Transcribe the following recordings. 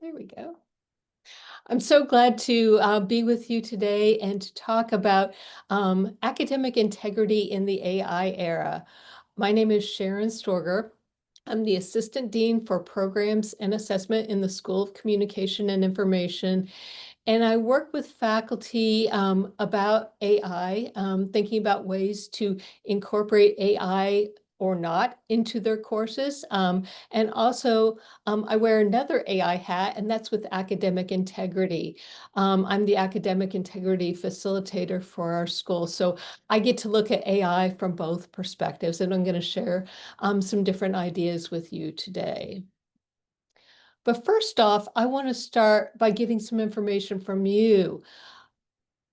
There we go. I'm so glad to be with you today and to talk about academic integrity in the AI era. My name is Sharon Stoerger. I'm the Assistant Dean for Programs and Assessment in the School of Communication and Information. And I work with faculty about AI, thinking about ways to incorporate AI or not into their courses. And also, I wear another AI hat, and that's with academic integrity. I'm the academic integrity facilitator for our school. So I get to look at AI from both perspectives, and I'm going to share some different ideas with you today. But first off, I want to start by getting some information from you.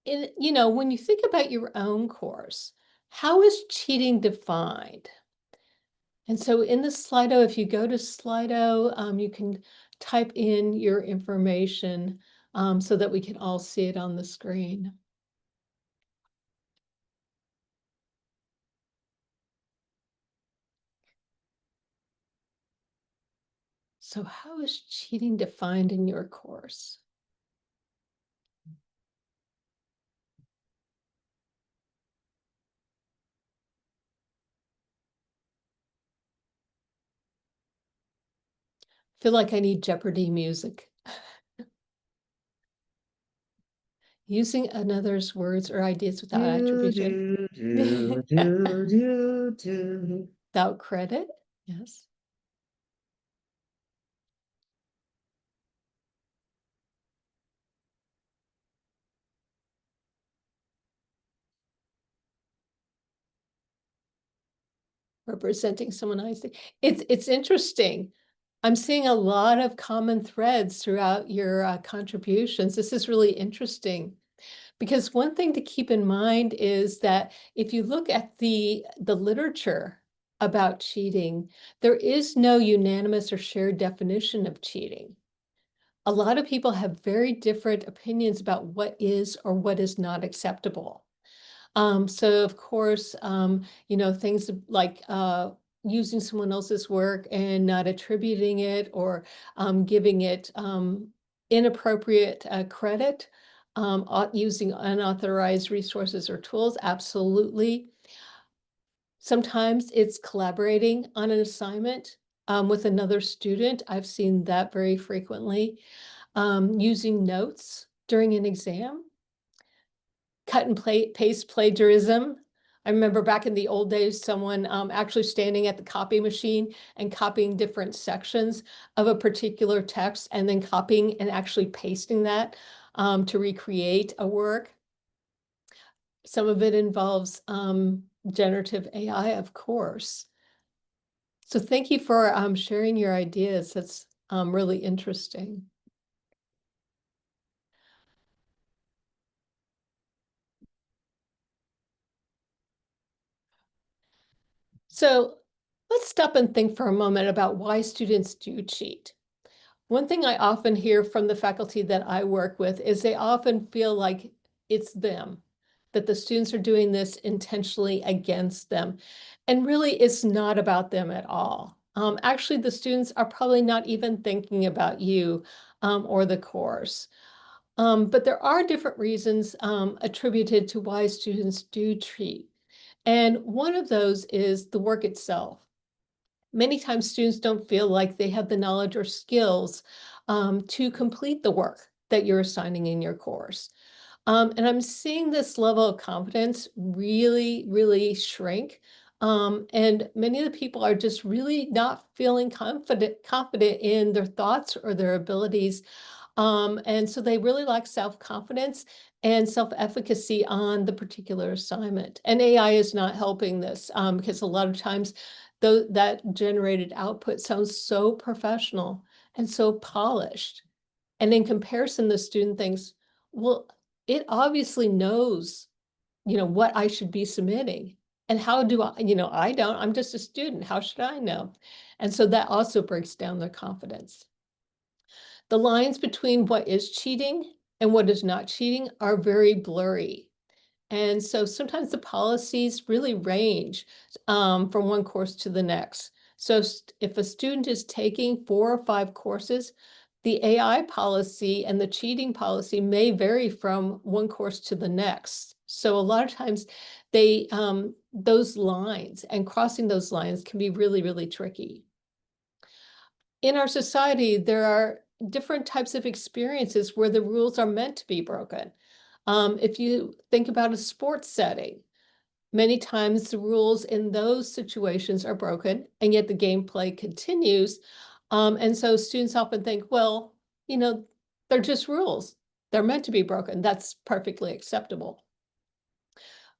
When you think about your own course, how is cheating defined? And so in the Slido, if you go to Slido, you can type in your information so that we can all see it on the screen. So how is cheating defined in your course? I feel like I need Jeopardy music. Using another's words or ideas without attribution. Without credit, yes. Representing someone I see. It's interesting. I'm seeing a lot of common threads throughout your contributions. This is really interesting because one thing to keep in mind is that if you look at the literature about cheating, there is no unanimous or shared definition of cheating. A lot of people have very different opinions about what is or what is not acceptable. So of course, things like using someone else's work and not attributing it or giving it inappropriate credit, using unauthorized resources or tools, absolutely. Sometimes it's collaborating on an assignment with another student. I've seen that very frequently. Using notes during an exam. Cut and paste plagiarism. I remember back in the old days, someone actually standing at the copy machine and copying different sections of a particular text and then copying and actually pasting that to recreate a work. Some of it involves generative AI, of course. So thank you for sharing your ideas. That's really interesting. So let's stop and think for a moment about why students do cheat. One thing I often hear from the faculty that I work with is they often feel like it's them, that the students are doing this intentionally against them. And really, it's not about them at all. Actually, the students are probably not even thinking about you or the course. But there are different reasons attributed to why students do cheat. And one of those is the work itself. Many times students don't feel like they have the knowledge or skills to complete the work that you're assigning in your course. And I'm seeing this level of confidence really, really shrink. And many of the people are just really not feeling confident in their thoughts or their abilities. And so they really lack self-confidence and self-efficacy on the particular assignment. And AI is not helping this because a lot of times that generated output sounds so professional and so polished. And in comparison, the student thinks, well, it obviously knows, what I should be submitting. And how do I, I'm just a student. How should I know? And so that also breaks down their confidence. The lines between what is cheating and what is not cheating are very blurry. And so sometimes the policies really range from one course to the next. So if a student is taking 4 or 5 courses, The AI policy and the cheating policy may vary from one course to the next. So a lot of times those lines and crossing those lines can be really, really tricky. In our society, there are different types of experiences where the rules are meant to be broken. If you think about a sports setting, many times the rules in those situations are broken, and yet the gameplay continues. And so students often think, well, they're just rules. They're meant to be broken. That's perfectly acceptable.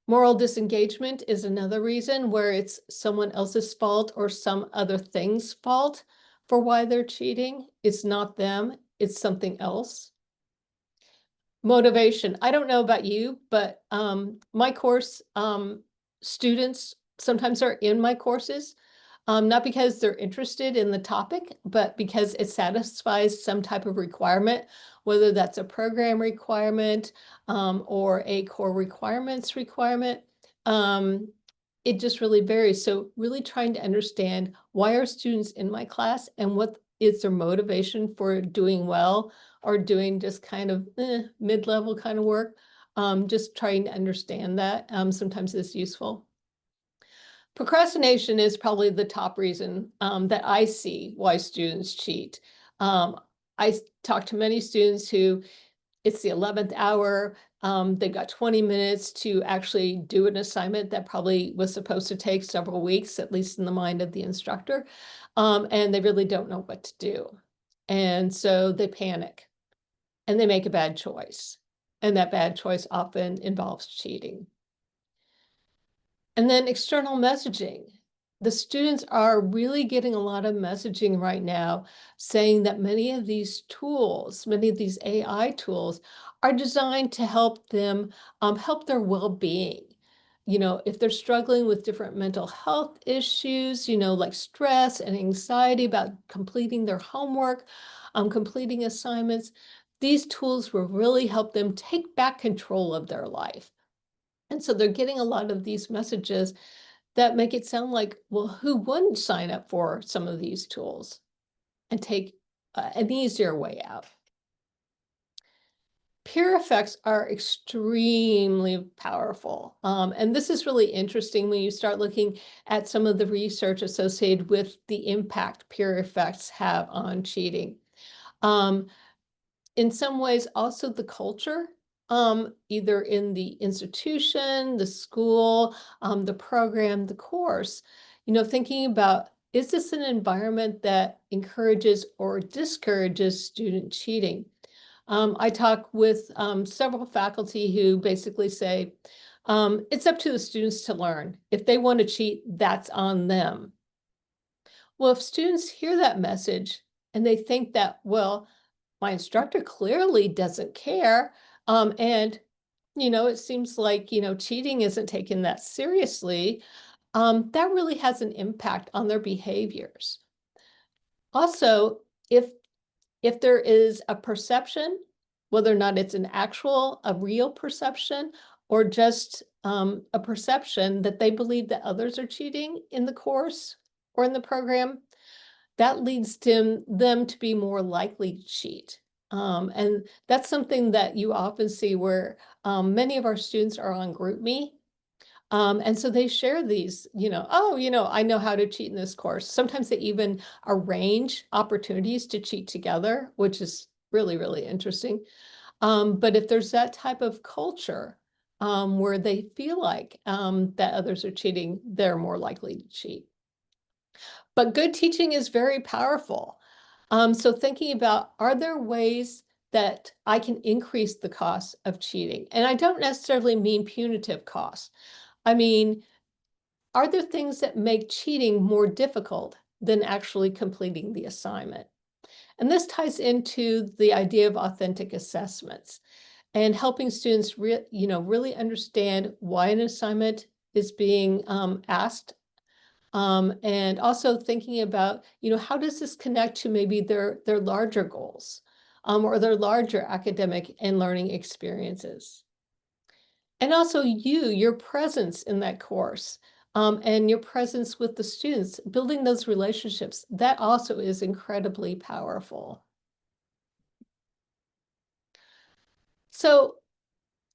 Moral disengagement is another reason where it's someone else's fault or some other thing's fault for why they're cheating. It's not them, it's something else. Motivation. I don't know about you, but my course students sometimes are in my courses, not because they're interested in the topic, but because it satisfies some type of requirement, whether that's a program requirement or a core requirements requirement. It just really varies. So really trying to understand, why are students in my class and what is their motivation for doing well or doing just kind of mid-level kind of work. Just trying to understand that sometimes is useful. Procrastination is probably the top reason that I see why students cheat. I talk to many students who it's the 11th hour. They've got 20 minutes to actually do an assignment that probably was supposed to take several weeks, at least in the mind of the instructor. And they really don't know what to do. And so they panic and they make a bad choice. And that bad choice often involves cheating. And then external messaging. The students are really getting a lot of messaging right now saying that many of these tools, many of these AI tools are designed to help them help their well-being. If they're struggling with different mental health issues, like stress and anxiety about completing their homework, completing assignments, these tools will really help them take back control of their life. And so they're getting a lot of these messages that make it sound like, well, who wouldn't sign up for some of these tools and take an easier way out? Peer effects are extremely powerful. And this is really interesting when you start looking at some of the research associated with the impact peer effects have on cheating. In some ways, also the culture, either in the institution, the school, the program, the course, thinking about, is this an environment that encourages or discourages student cheating? I talk with several faculty who basically say, it's up to the students to learn. If they want to cheat, that's on them. Well, if students hear that message and they think that, well, my instructor clearly doesn't care. And, it seems like, cheating isn't taken that seriously. That really has an impact on their behaviors. Also, if there is a perception, whether or not it's a real perception, or just a perception that they believe that others are cheating in the course or in the program, that leads them to be more likely to cheat. And that's something that you often see where many of our students are on GroupMe. And so they share these, oh, I know how to cheat in this course. Sometimes they even arrange opportunities to cheat together, which is really, really interesting. But if there's that type of culture where they feel like that others are cheating, they're more likely to cheat. But good teaching is very powerful. So thinking about, are there ways that I can increase the cost of cheating? And I don't necessarily mean punitive costs. I mean, are there things that make cheating more difficult than actually completing the assignment? And this ties into the idea of authentic assessments and helping students really understand why an assignment is being asked. And also thinking about, how does this connect to maybe their larger goals or their larger academic and learning experiences? And also your presence in that course and your presence with the students, building those relationships, that also is incredibly powerful. So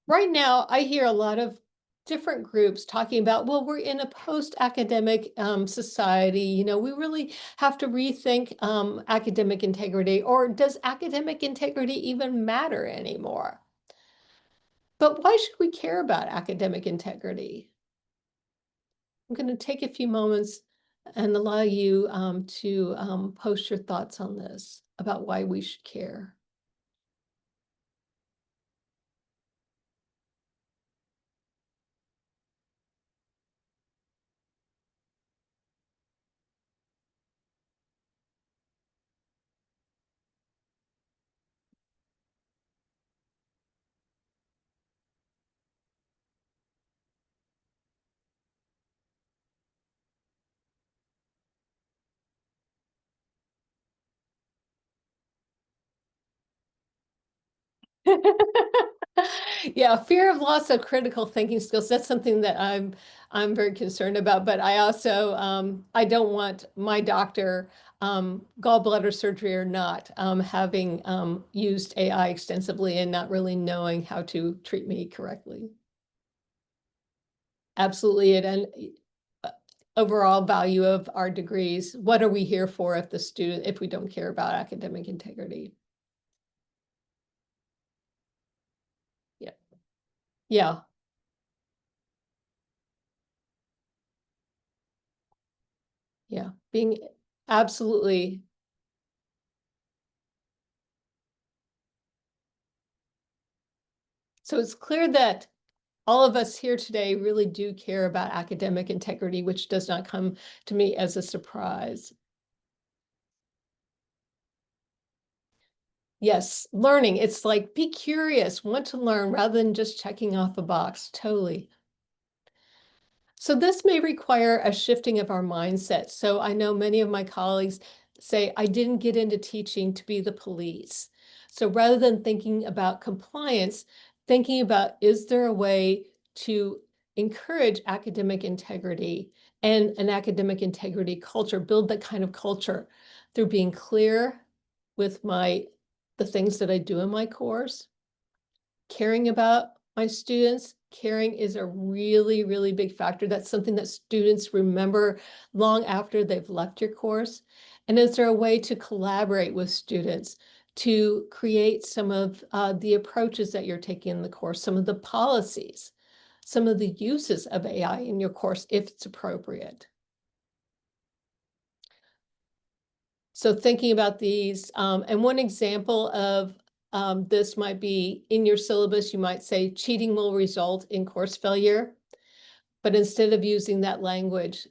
right now, I hear a lot of different groups talking about, well, we're in a post-academic society. We really have to rethink academic integrity, or does academic integrity even matter anymore? But why should we care about academic integrity? I'm going to take a few moments and allow you to post your thoughts on this about why we should care. Yeah, fear of loss of critical thinking skills. That's something that I'm very concerned about. But I also I don't want my doctor, gallbladder surgery or not, having used AI extensively and not really knowing how to treat me correctly. Absolutely, and uh, overall value of our degrees. What are we here for if we don't care about academic integrity? Yeah, yeah, yeah. Being absolutely. So it's clear that all of us here today really do care about academic integrity, which does not come to me as a surprise. Yes, learning. It's like be curious, want to learn rather than just checking off a box. Totally. So this may require a shifting of our mindset. So I know many of my colleagues say, I didn't get into teaching to be the police. So rather than thinking about compliance, thinking about, is there a way to encourage academic integrity and an academic integrity culture, build that kind of culture through being clear with the things that I do in my course, caring about my students. Caring is a really, really big factor. That's something that students remember long after they've left your course. And is there a way to collaborate with students to create some of the approaches that you're taking in the course, some of the policies, some of the uses of AI in your course, if it's appropriate? So thinking about these, and one example of this might be in your syllabus, you might say cheating will result in course failure, but instead of using that language,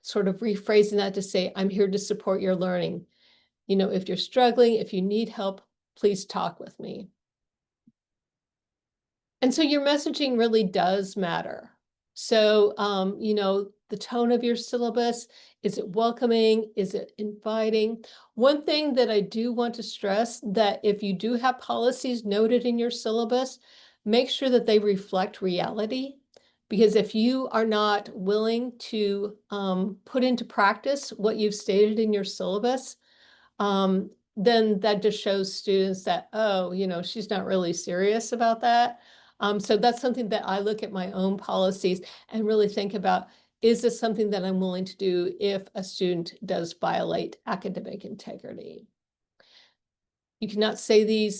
sort of rephrasing that to say, I'm here to support your learning. If you're struggling, if you need help, please talk with me. And so your messaging really does matter. So, the tone of your syllabus, is it welcoming? Is it inviting? One thing that I do want to stress that if you do have policies noted in your syllabus, make sure that they reflect reality. Because if you are not willing to put into practice what you've stated in your syllabus, then that just shows students that, oh, she's not really serious about that. So that's something that I look at my own policies and really think about, is this something that I'm willing to do if a student does violate academic integrity? You cannot say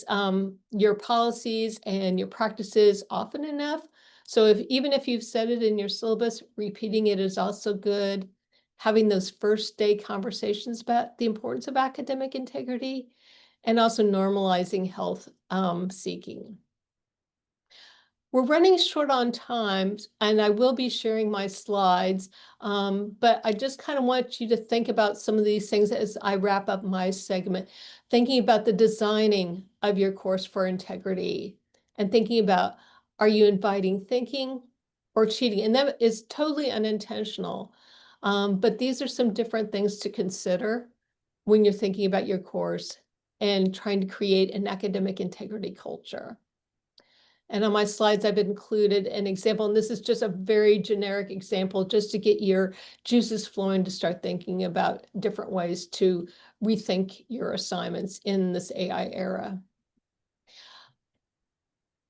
your policies and your practices often enough. So even if you've said it in your syllabus, repeating it is also good. Having those first day conversations about the importance of academic integrity and also normalizing health seeking. We're running short on time, and I will be sharing my slides, but I just kind of want you to think about some of these things as I wrap up my segment, thinking about the designing of your course for integrity and thinking about, are you inviting thinking or cheating? And that is totally unintentional. But these are some different things to consider when you're thinking about your course and trying to create an academic integrity culture. And on my slides, I've included an example, and this is just a very generic example just to get your juices flowing to start thinking about different ways to rethink your assignments in this AI era.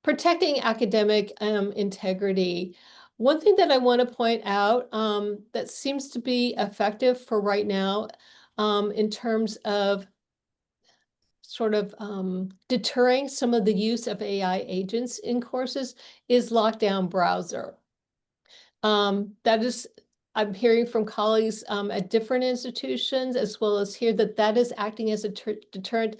protecting academic integrity. One thing that I want to point out that seems to be effective for right now in terms of sort of deterring some of the use of AI agents in courses is lockdown browser. That is, I'm hearing from colleagues at different institutions as well as here that is acting as a deterrent,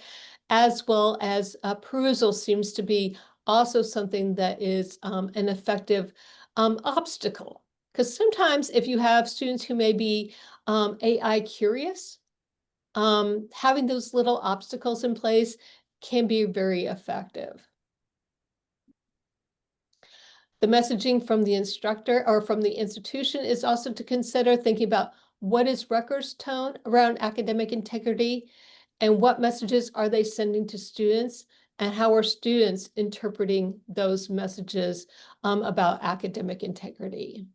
as well as perusal seems to be also something that is an effective obstacle. Because sometimes if you have students who may be AI curious, having those little obstacles in place can be very effective. The messaging from the instructor or from the institution is also to consider thinking about what is Rutgers' tone around academic integrity and what messages are they sending to students and how are students interpreting those messages about academic integrity.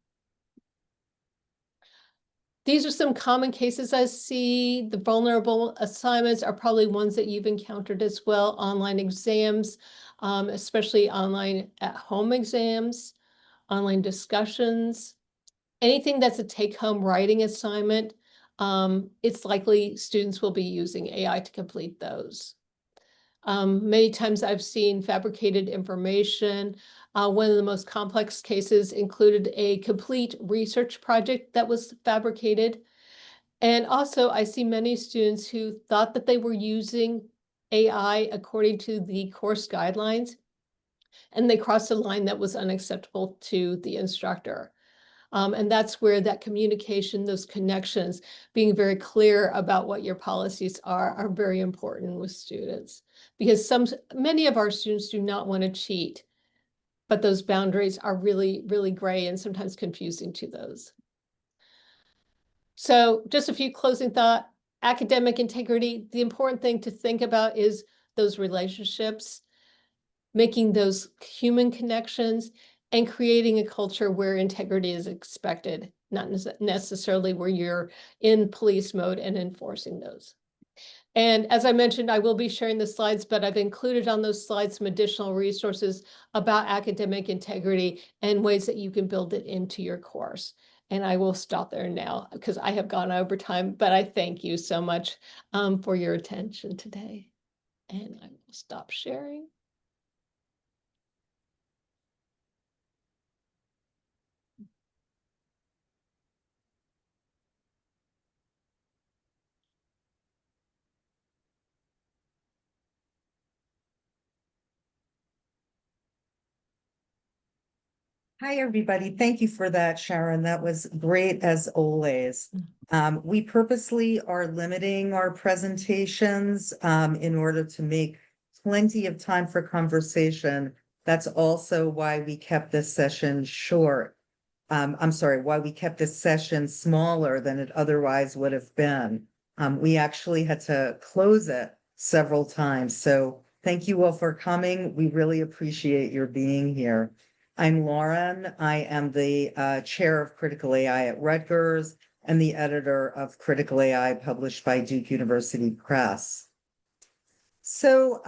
These are some common cases I see. The vulnerable assignments are probably ones that you've encountered as well. Online exams, especially online at-home exams, online discussions, anything that's a take-home writing assignment, it's likely students will be using AI to complete those. Many times I've seen fabricated information. One of the most complex cases included a complete research project that was fabricated. And also I see many students who thought that they were using AI according to the course guidelines, and they crossed a line that was unacceptable to the instructor. And that's where that communication, those connections, being very clear about what your policies are very important with students. Because many of our students do not want to cheat, but those boundaries are really, really gray and sometimes confusing to those. So just a few closing thoughts. Academic integrity, the important thing to think about is those relationships, making those human connections, and creating a culture where integrity is expected, not necessarily where you're in police mode and enforcing those. And as I mentioned, I will be sharing the slides, but I've included on those slides some additional resources about academic integrity and ways that you can build it into your course. And I will stop there now because I have gone over time, but I thank you so much for your attention today. And I will stop sharing. Hi, everybody. Thank you for that, Sharon. That was great as always. We purposely are limiting our presentations in order to make plenty of time for conversation. That's also why we kept this session short. I'm sorry, why we kept this session smaller than it otherwise would have been. We actually had to close it several times. So thank you all for coming. We really appreciate your being here. I'm Lauren. I am the chair of Critical AI at Rutgers and the editor of Critical AI published by Duke University Press. So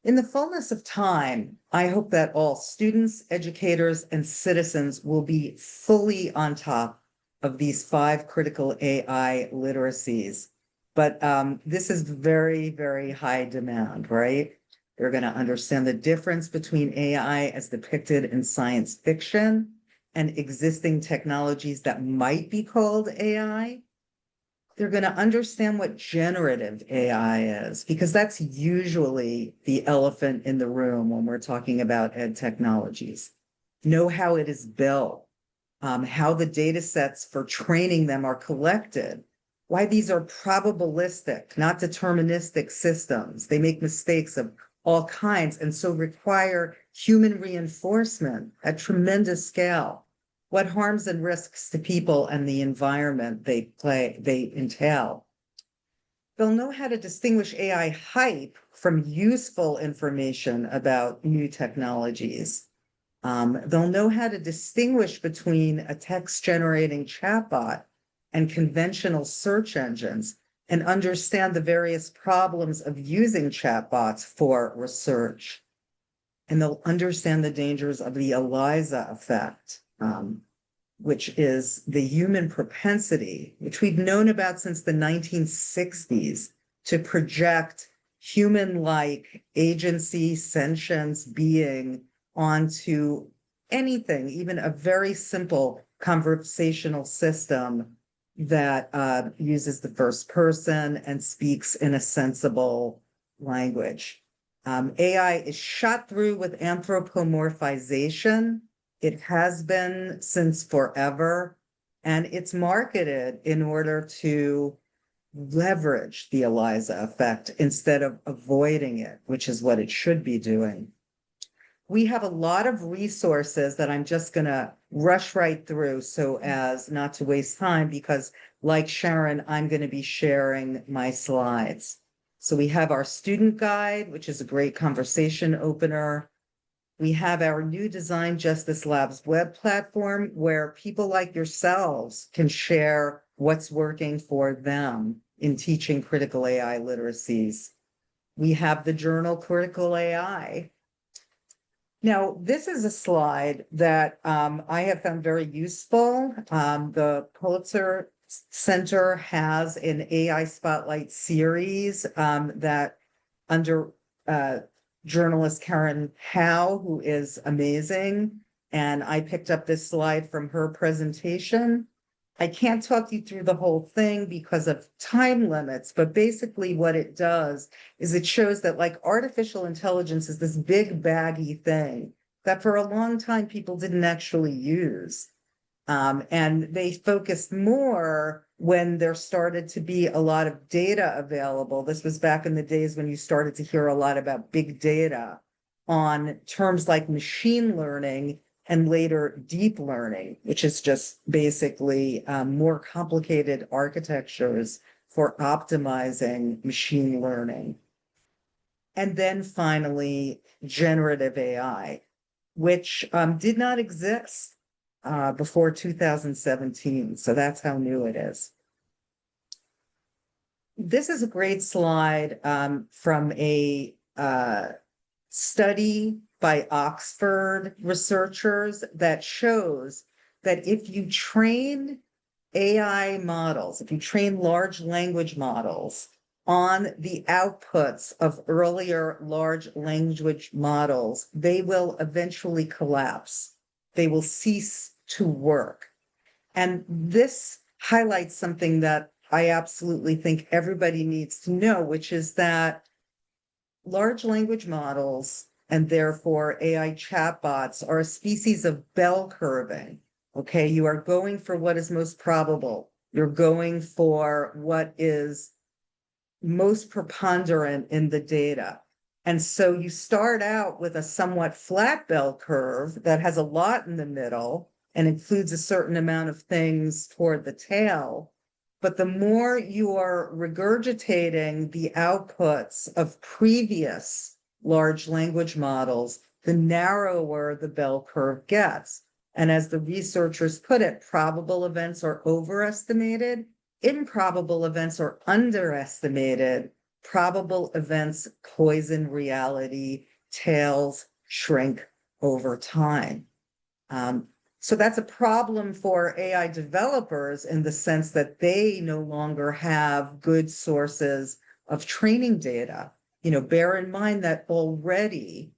in the fullness of time, I hope that all students, educators, and citizens will be fully on top of these 5 critical AI literacies. But this is very, very high demand, right? They're going to understand the difference between AI as depicted in science fiction and existing technologies that might be called AI. They're going to understand what generative AI is, because that's usually the elephant in the room when we're talking about ed technologies. Know how it is built, how the data sets for training them are collected, why these are probabilistic, not deterministic systems. They make mistakes of all kinds and so require human reinforcement at tremendous scale. What harms and risks to people and the environment they entail. They'll know how to distinguish AI hype from useful information about new technologies. They'll know how to distinguish between a text-generating chatbot and conventional search engines and understand the various problems of using chatbots for research. and they'll understand the dangers of the ELIZA effect, which is the human propensity, which we've known about since the 1960s, to project human-like agency, sentience, being onto anything, even a very simple conversational system that uses the first person and speaks in a sensible language. AI is shot through with anthropomorphization. It has been since forever, and it's marketed in order to leverage the ELIZA effect instead of avoiding it, which is what it should be doing. We have a lot of resources that I'm just going to rush right through so as not to waste time, because like Sharon, I'm going to be sharing my slides. So we have our student guide, which is a great conversation opener. We have our new Design Justice Labs web platform where people like yourselves can share what's working for them in teaching critical AI literacies. We have the journal Critical AI. Now, this is a slide that I have found very useful. The Pulitzer Center has an AI Spotlight series that under journalist Karen Howe, who is amazing. And I picked up this slide from her presentation. I can't talk you through the whole thing because of time limits, but basically what it does is it shows that like artificial intelligence is this big baggy thing that for a long time people didn't actually use. And they focused more when there started to be a lot of data available. This was back in the days when you started to hear a lot about big data on terms like machine learning and later deep learning, which is just basically more complicated architectures for optimizing machine learning. And then finally, generative AI, which did not exist before 2017. So that's how new it is. This is a great slide from a study by Oxford researchers that shows that if you train AI models, if you train large language models on the outputs of earlier large language models, they will eventually collapse. They will cease to work. And this highlights something that I absolutely think everybody needs to know, which is that large language models and therefore AI chatbots are a species of bell curving. Okay, you are going for what is most probable. You're going for what is most preponderant in the data. And so you start out with a somewhat flat bell curve that has a lot in the middle and includes a certain amount of things toward the tail. But the more you are regurgitating the outputs of previous large language models, the narrower the bell curve gets. And as the researchers put it, probable events are overestimated, improbable events are underestimated, probable events poison reality, tails shrink over time. So that's a problem for AI developers in the sense that they no longer have good sources of training data. You know, bear in mind that already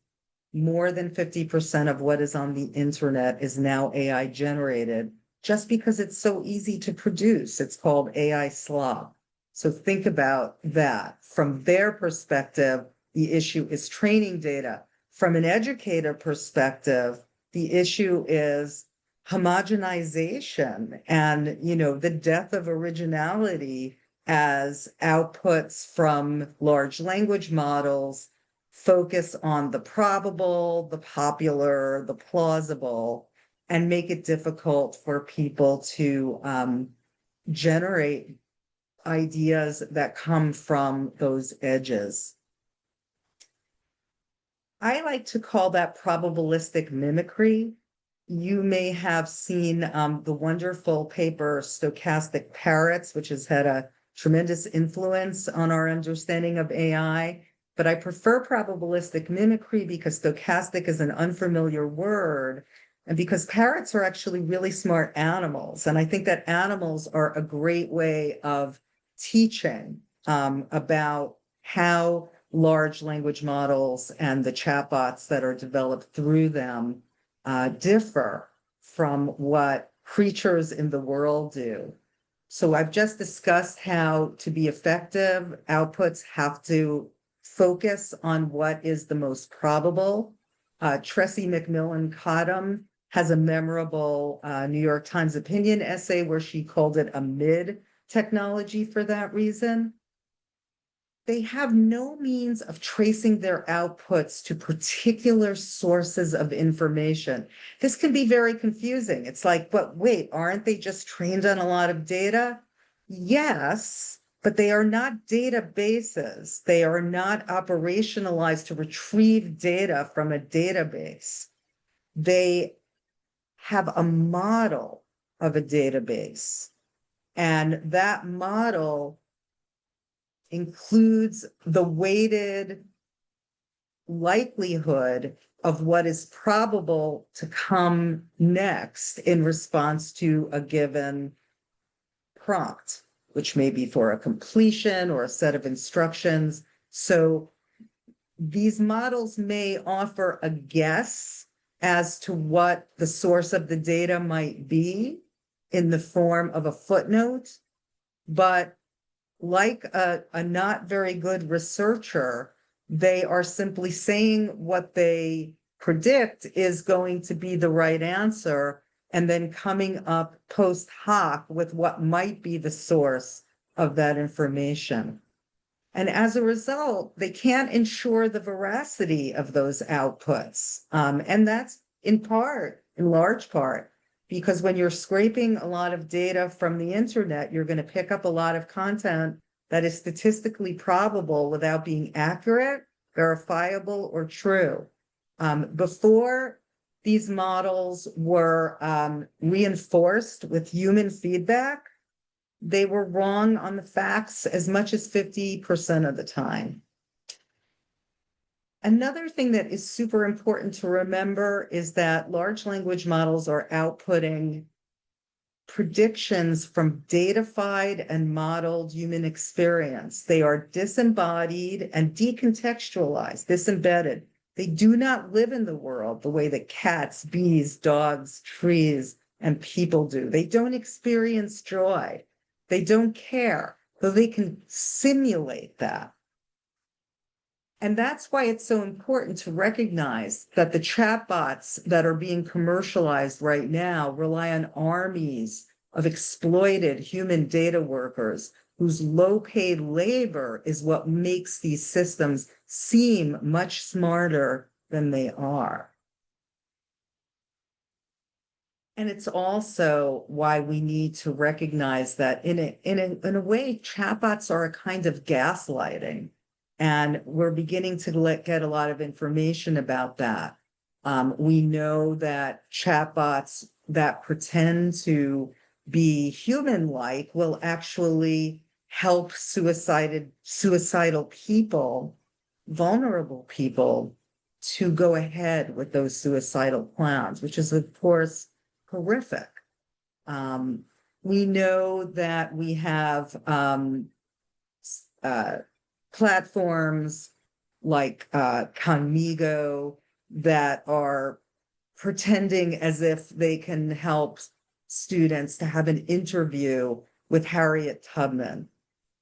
more than 50% of what is on the internet is now AI generated just because it's so easy to produce. It's called AI slop. So think about that. From their perspective, the issue is training data. From an educator perspective, the issue is homogenization and, you know, the death of originality as outputs from large language models focus on the probable, the popular, the plausible, and make it difficult for people to generate ideas that come from those edges. I like to call that probabilistic mimicry. You may have seen the wonderful paper Stochastic Parrots, which has had a tremendous influence on our understanding of AI. but I prefer probabilistic mimicry because stochastic is an unfamiliar word. And because parrots are actually really smart animals. And I think that animals are a great way of teaching about how large language models and the chatbots that are developed through them differ from what creatures in the world do. So I've just discussed how to be effective, outputs have to focus on what is the most probable. Tressie McMillan Cottom has a memorable New York Times opinion essay where she called it a mid technology for that reason. They have no means of tracing their outputs to particular sources of information. This can be very confusing. It's like, but wait, aren't they just trained on a lot of data? Yes, but they are not databases. They are not operationalized to retrieve data from a database. They have a model of a database, and that model includes the weighted likelihood of what is probable to come next in response to a given prompt, which may be for a completion or a set of instructions. So these models may offer a guess as to what the source of the data might be in the form of a footnote, but like a not very good researcher, they are simply saying what they predict is going to be the right answer and then coming up post hoc with what might be the source of that information. And as a result, they can't ensure the veracity of those outputs. And that's in large part, because when you're scraping a lot of data from the internet, you're going to pick up a lot of content that is statistically probable without being accurate, verifiable, or true. Before these models were reinforced with human feedback, they were wrong on the facts as much as 50% of the time. Another thing that is super important to remember is that large language models are outputting predictions from datafied and modeled human experience. They are disembodied and decontextualized, disembedded. They do not live in the world the way that cats, bees, dogs, trees, and people do. They don't experience joy. They don't care, though they can simulate that. And that's why it's so important to recognize that the chatbots that are being commercialized right now rely on armies of exploited human data workers whose low-paid labor is what makes these systems seem much smarter than they are. And it's also why we need to recognize that in a way, chatbots are a kind of gaslighting. And we're beginning to get a lot of information about that. We know that chatbots that pretend to be human-like will actually help suicidal people, vulnerable people, to go ahead with those suicidal plans, which is, of course, horrific. We know that we have platforms like Conmigo that are pretending as if they can help students to have an interview with Harriet Tubman.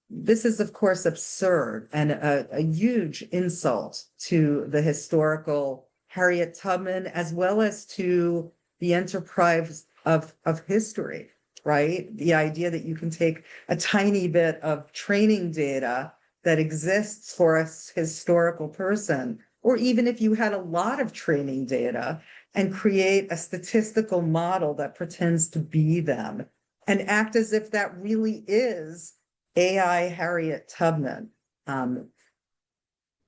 This is, of course, absurd and a huge insult to the historical Harriet Tubman, as well as to the enterprise of history, right? The idea that you can take a tiny bit of training data that exists for a historical person, or even if you had a lot of training data, and create a statistical model that pretends to be them and act as if that really is AI Harriet Tubman.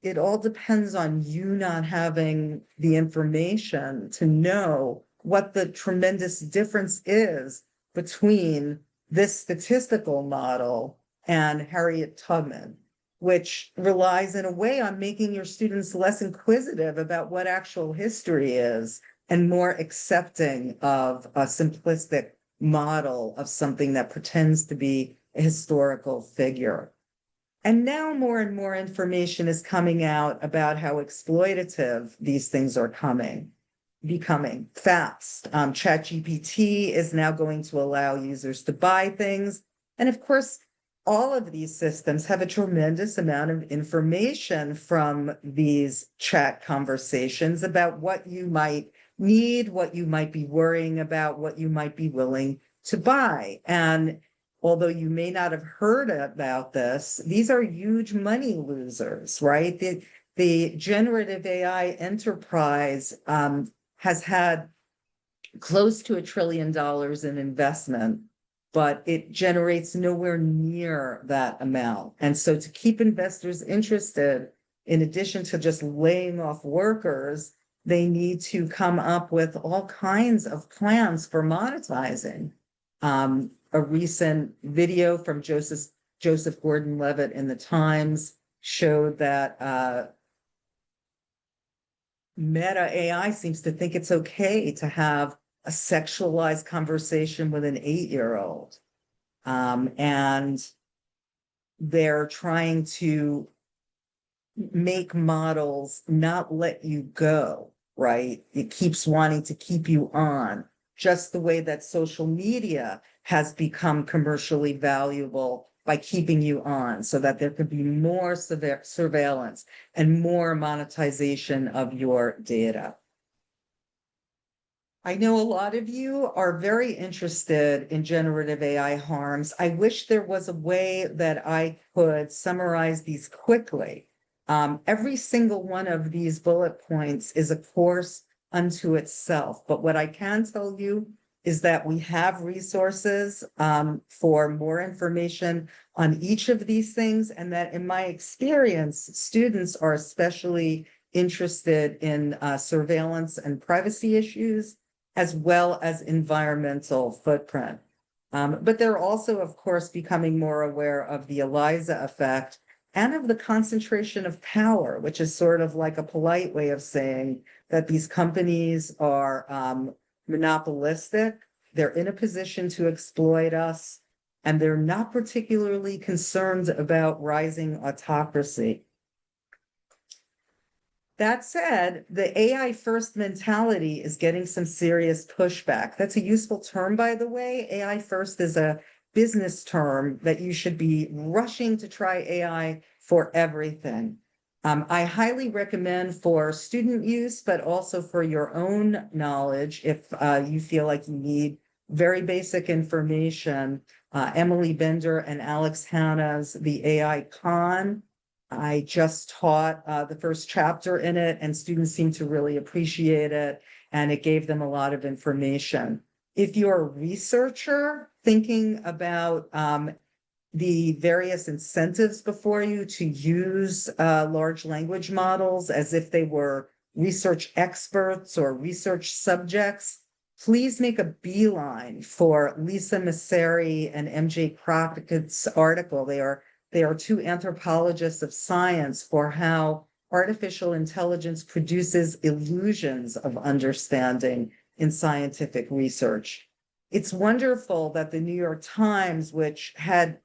It all depends on you not having the information to know what the tremendous difference is between this statistical model and Harriet Tubman. which relies in a way on making your students less inquisitive about what actual history is and more accepting of a simplistic model of something that pretends to be a historical figure. And now more and more information is coming out about how exploitative these things are becoming fast. ChatGPT is now going to allow users to buy things. And of course, all of these systems have a tremendous amount of information from these chat conversations about what you might need, what you might be worrying about, what you might be willing to buy. And although you may not have heard about this, these are huge money losers, right? The generative AI enterprise has had close to $1 trillion in investment, but it generates nowhere near that amount. And so to keep investors interested, in addition to just laying off workers, they need to come up with all kinds of plans for monetizing. A recent video from Joseph Gordon-Levitt in the Times showed that Meta AI seems to think it's okay to have a sexualized conversation with an 8-year-old. And they're trying to make models not let you go, right? It keeps wanting to keep you on, just the way that social media has become commercially valuable by keeping you on, so that there could be more surveillance and more monetization of your data. I know a lot of you are very interested in generative AI harms. I wish there was a way that I could summarize these quickly. Every single one of these bullet points is a course unto itself. But what I can tell you is that we have resources for more information on each of these things, and that in my experience, students are especially interested in surveillance and privacy issues, as well as environmental footprint. But they're also, of course, becoming more aware of the ELIZA effect and of the concentration of power, which is sort of like a polite way of saying that these companies are monopolistic, they're in a position to exploit us, and they're not particularly concerned about rising autocracy. That said, the AI first mentality is getting some serious pushback. That's a useful term, by the way. AI first is a business term that you should be rushing to try AI for everything. I highly recommend for student use, but also for your own knowledge, if you feel like you need very basic information, Emily Bender and Alex Hanna's The AI Con. I just taught the first chapter in it, and students seemed to really appreciate it, and it gave them a lot of information. If you're a researcher thinking about the various incentives before you to use large language models as if they were research experts or research subjects, please make a beeline for Lisa Messeri and MJ Crockett's article. They are two anthropologists of science for how artificial intelligence produces illusions of understanding in scientific research. It's wonderful that the New York Times, which had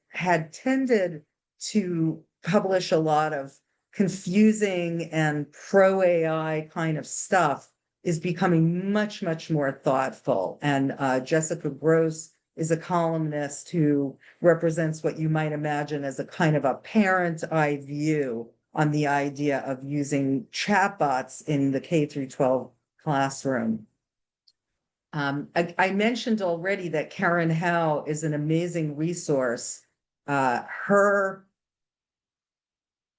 tended to publish a lot of confusing and pro-AI kind of stuff, is becoming much, much more thoughtful. And Jessica Gross is a columnist who represents what you might imagine as a kind of a parent eye view on the idea of using chatbots in the K through 12 classroom. I mentioned already that Karen Howe is an amazing resource. Her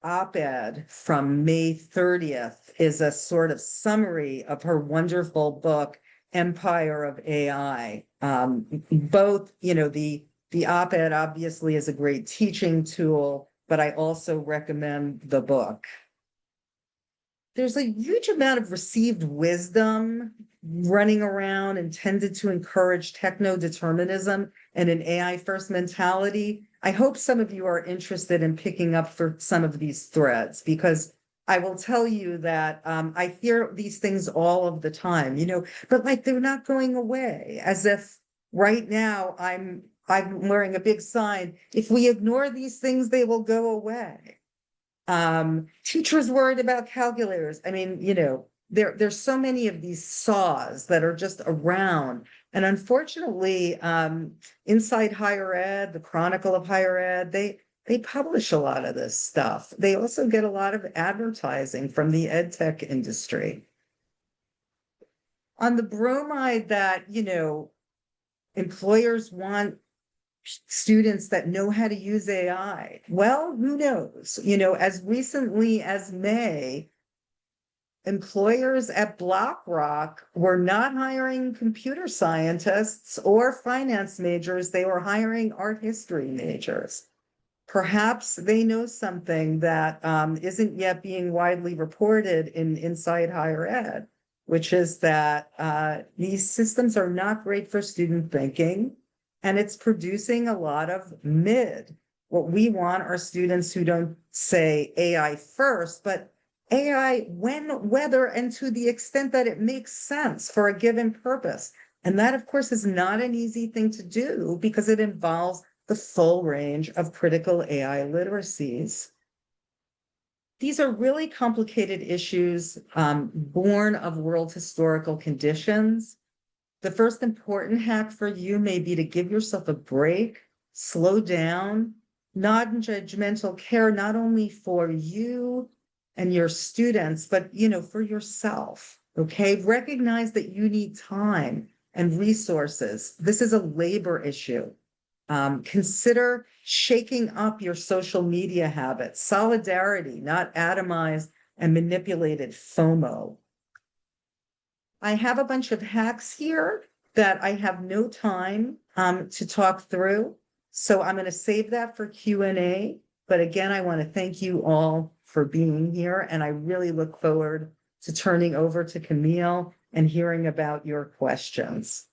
op-ed from May 30th is a sort of summary of her wonderful book, Empire of AI. Both, the op-ed obviously is a great teaching tool, but I also recommend the book. There's a huge amount of received wisdom running around intended to encourage techno-determinism and an AI first mentality. I hope some of you are interested in picking up for some of these threads, because I will tell you that I hear these things all of the time, but like they're not going away, as if right now I'm wearing a big sign. If we ignore these things, they will go away. Teachers worried about calculators. I mean, there's so many of these saws that are just around. And unfortunately, inside higher ed, the Chronicle of Higher Ed, they publish a lot of this stuff. They also get a lot of advertising from the ed tech industry. On the bromide that, employers want students that know how to use AI. Well, who knows? As recently as May, employers at BlackRock were not hiring computer scientists or finance majors. They were hiring art history majors. Perhaps they know something that isn't yet being widely reported inside higher ed, which is that these systems are not great for student thinking, and it's producing a lot of mid. What we want are students who don't say AI first, but AI when, whether, and to the extent that it makes sense for a given purpose. And that, of course, is not an easy thing to do because it involves the full range of critical AI literacies. These are really complicated issues born of world historical conditions. The first important hack for you may be to give yourself a break, slow down, non-judgmental care, not only for you and your students, but for yourself. Okay, recognize that you need time and resources. This is a labor issue. Consider shaking up your social media habits, solidarity, not atomized and manipulated FOMO. I have a bunch of hacks here that I have no time to talk through. So I'm going to save that for Q&A. But again, I want to thank you all for being here. And I really look forward to turning over to Camille and hearing about your questions.